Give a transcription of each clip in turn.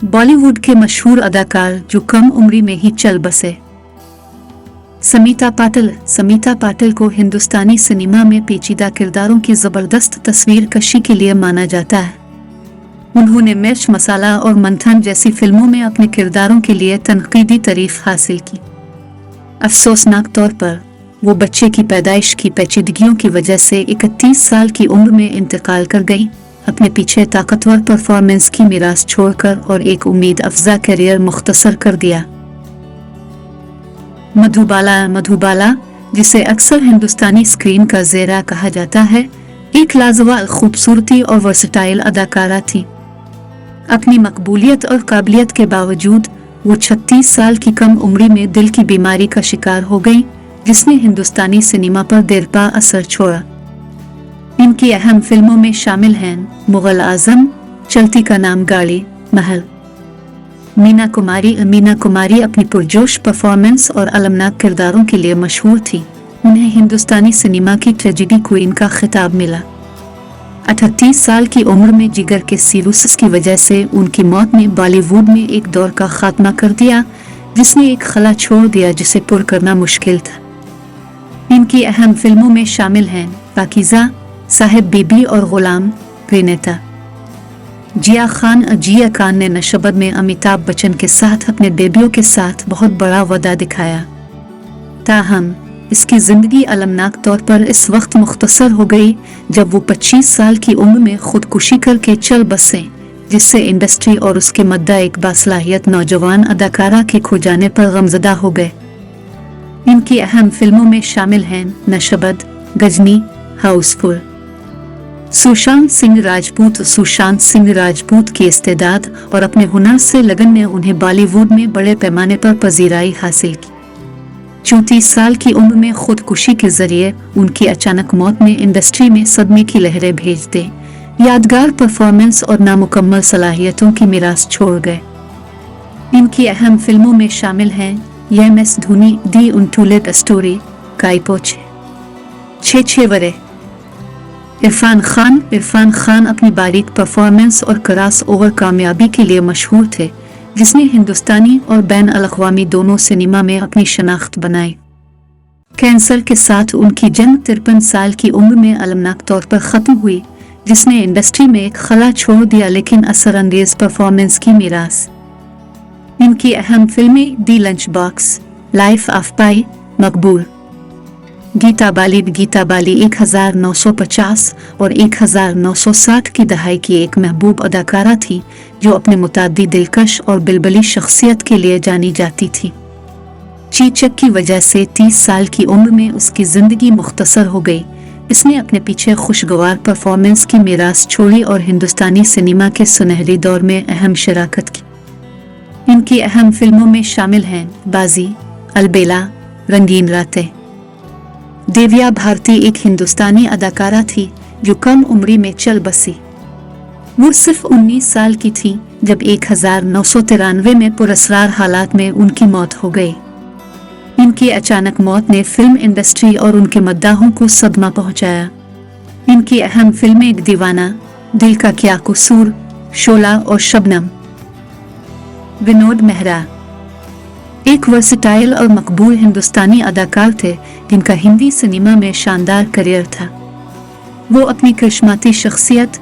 बॉलीवुड के मशहूर अदाकार जो कम उम्री में ही चल बसे। समीता पाटिल को हिंदुस्तानी सिनेमा में पेचीदा किरदारों की ज़बरदस्त तस्वीर कशी के लिए माना जाता है। उन्होंने मिर्च मसाला और मंथन जैसी फिल्मों में अपने किरदारों के लिए तनकीदी तारीफ हासिल की। अफसोसनाक तौर पर वो बच्चे की पैदाइश की पेचीदगियों की वजह से 31 साल की उम्र में इंतकाल कर गई, अपने पीछे ताकतवर परफॉर्मेंस की मीरास छोड़कर और एक उम्मीद अफजा करियर मुख्तसर कर दिया। मधुबाला, जिसे अक्सर हिंदुस्तानी स्क्रीन का ज़ेरा कहा जाता है, एक लाजवाब खूबसूरती और वर्सटाइल अदाकारा थी। अपनी मकबूलियत और काबिलियत के बावजूद वो 36 साल की कम उम्री में दिल की बीमारी का शिकार हो गई, जिसने हिंदुस्तानी सिनेमा पर देरपा असर छोड़ा। इनकी अहम फिल्मों में शामिल हैं मुगल आजम, चलती का नाम गाड़ी, महल। मीना कुमारी अपनी पुरजोश परफॉर्मेंस और अलमनाक किरदारों के लिए मशहूर थी। उन्हें हिंदुस्तानी सिनेमा की ट्रेजेडी क्वीन का खिताब मिला। 38 साल की उम्र में जिगर के सिरोसिस की वजह से उनकी मौत ने बॉलीवुड में एक दौर का खात्मा कर दिया, जिसने एक खला छोड़ दिया जिसे पुर करना मुश्किल था। इनकी अहम फिल्मों में शामिल हैं पाकीज़ा, साहिब बीबी और गुलाम प्रेनेता। जिया खान ने नशबद में अमिताभ बच्चन के साथ अपने बेबियों के साथ बहुत बड़ा वादा दिखाया। ताहम इसकी जिंदगी अलमनाक तौर पर इस वक्त मुख्तसर हो गई जब वो 25 साल की उम्र में खुदकुशी करके चल बसे, जिससे इंडस्ट्री और उसके मद्दा एक बासलाहियत नौजवान अदाकारा के खो जाने पर गमज़दा हो गए। इनकी अहम फिल्मों में शामिल हैं नशबद, गजनी, हाउसफुल। सुशांत सिंह राजपूत की इस्तेदाद और अपने हुनर से लगन ने उन्हें बॉलीवुड में बड़े पैमाने पर पजीराई हासिल की। 34 साल की उम्र में खुदकुशी के जरिए उनकी अचानक मौत ने इंडस्ट्री में सदमे की लहरें भेज दी। यादगार परफॉर्मेंस और नामुकम्मल सलाहियतों की मीरास छोड़ गए। इनकी अहम फिल्मों में शामिल हैं एम.एस. धोनी, दी उनटूलेट स्टोरी, काइपोचे, छे वरे। इरफान खान अपनी बारीक परफॉर्मेंस और क्रॉस ओवर कामयाबी के लिए मशहूर थे, जिसने हिंदुस्तानी और बैन अल-अक़वामी दोनों सिनेमा में अपनी शनाख्त बनाई। कैंसर के साथ उनकी जंग 53 साल की उम्र में अलमनाक तौर पर ख़त्म हुई, जिसने इंडस्ट्री में एक खला छोड़ दिया लेकिन असरअंगेज परफॉर्मेंस की मीरास। इनकी अहम फिल्में the lunch box, life of Pi, Maqbool. Geeta बाली 1950 और 1960 की दहाई की एक महबूब अदाकारा थी जो अपने मुताद्दी दिलकश और बिलबली शख्सियत के लिए जानी जाती थी। चीचक की वजह से 30 साल की उम्र में उसकी जिंदगी मुख्तसर हो गई। इसने अपने पीछे खुशगवार परफॉर्मेंस की मीरास छोड़ी और हिंदुस्तानी सिनेमा के सुनहरी दौर में अहम शराकत की। इनकी अहम फिल्मों में शामिल हैं बाजी, अलबेला, रंगीन रातें। देविया भारती एक हिंदुस्तानी अदाकारा थी जो कम उम्री में चल बसी। वो सिर्फ 19 साल की थी जब 1993 में पुरस्कार हालात में उनकी मौत हो गई। इनकी अचानक मौत ने फिल्म इंडस्ट्री और उनके मद्दाहों को सदमा पहुंचाया। इनकी अहम फिल्में दीवाना, दिल का क्या कसूर, शोला और शबनम। विनोद मेहरा एक वर्सटाइल और मकबूल हिंदुस्तानी अदाकार थे जिनका हिंदी सिनेमा में शानदार करियर था। वो अपनी करिश्माती शख्सियत,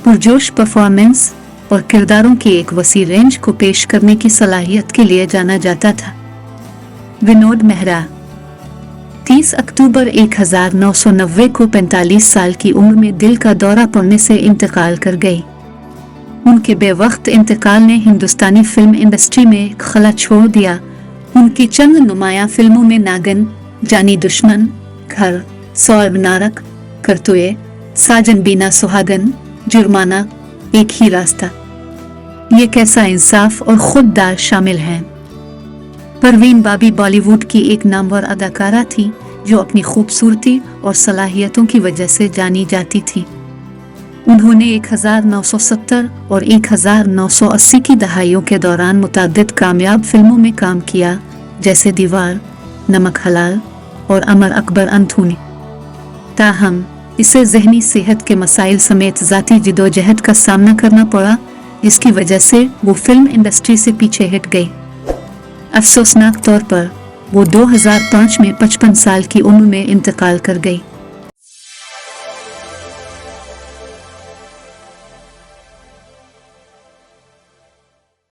पुरजोश परफॉर्मेंस और किरदारों की एक वसी रेंज को पेश करने की सलाहियत के लिए जाना जाता था। विनोद मेहरा 30 अक्टूबर 1990 को 45 साल की उम्र में दिल का दौरा पड़ने से इंतकाल कर गई। उनके बेवक्त इंतकाल ने हिंदुस्तानी फिल्म इंडस्ट्री में एक खला छोड़ दिया। उनकी चंद नुमायां फिल्मों में नागन, जानी दुश्मन, घर, सौर नारक, करतुए, साजन बीना सुहागन, जुर्माना, एक ही रास्ता, ये कैसा इंसाफ और खुददार शामिल हैं। परवीन बाबी बॉलीवुड की एक नामवर अदाकारा थी जो अपनी खूबसूरती और सलाहियतों की वजह से जानी जाती थी। उन्होंने 1970 और 1980 की दहाइयों के दौरान मुतअद्दिद कामयाब फिल्मों में काम किया, जैसे दीवार, नमक हलाल और अमर अकबर अंथोनी। ताहम इसे ज़हनी सेहत के मसाइल समेत ज़ाती जिदोजहद का सामना करना पड़ा, جس کی وجہ سے وہ فلم انڈسٹری سے پیچھے ہٹ گئی۔ افسوسناک طور پر وہ 2005 میں 55 سال کی عمر میں انتقال کر گئی۔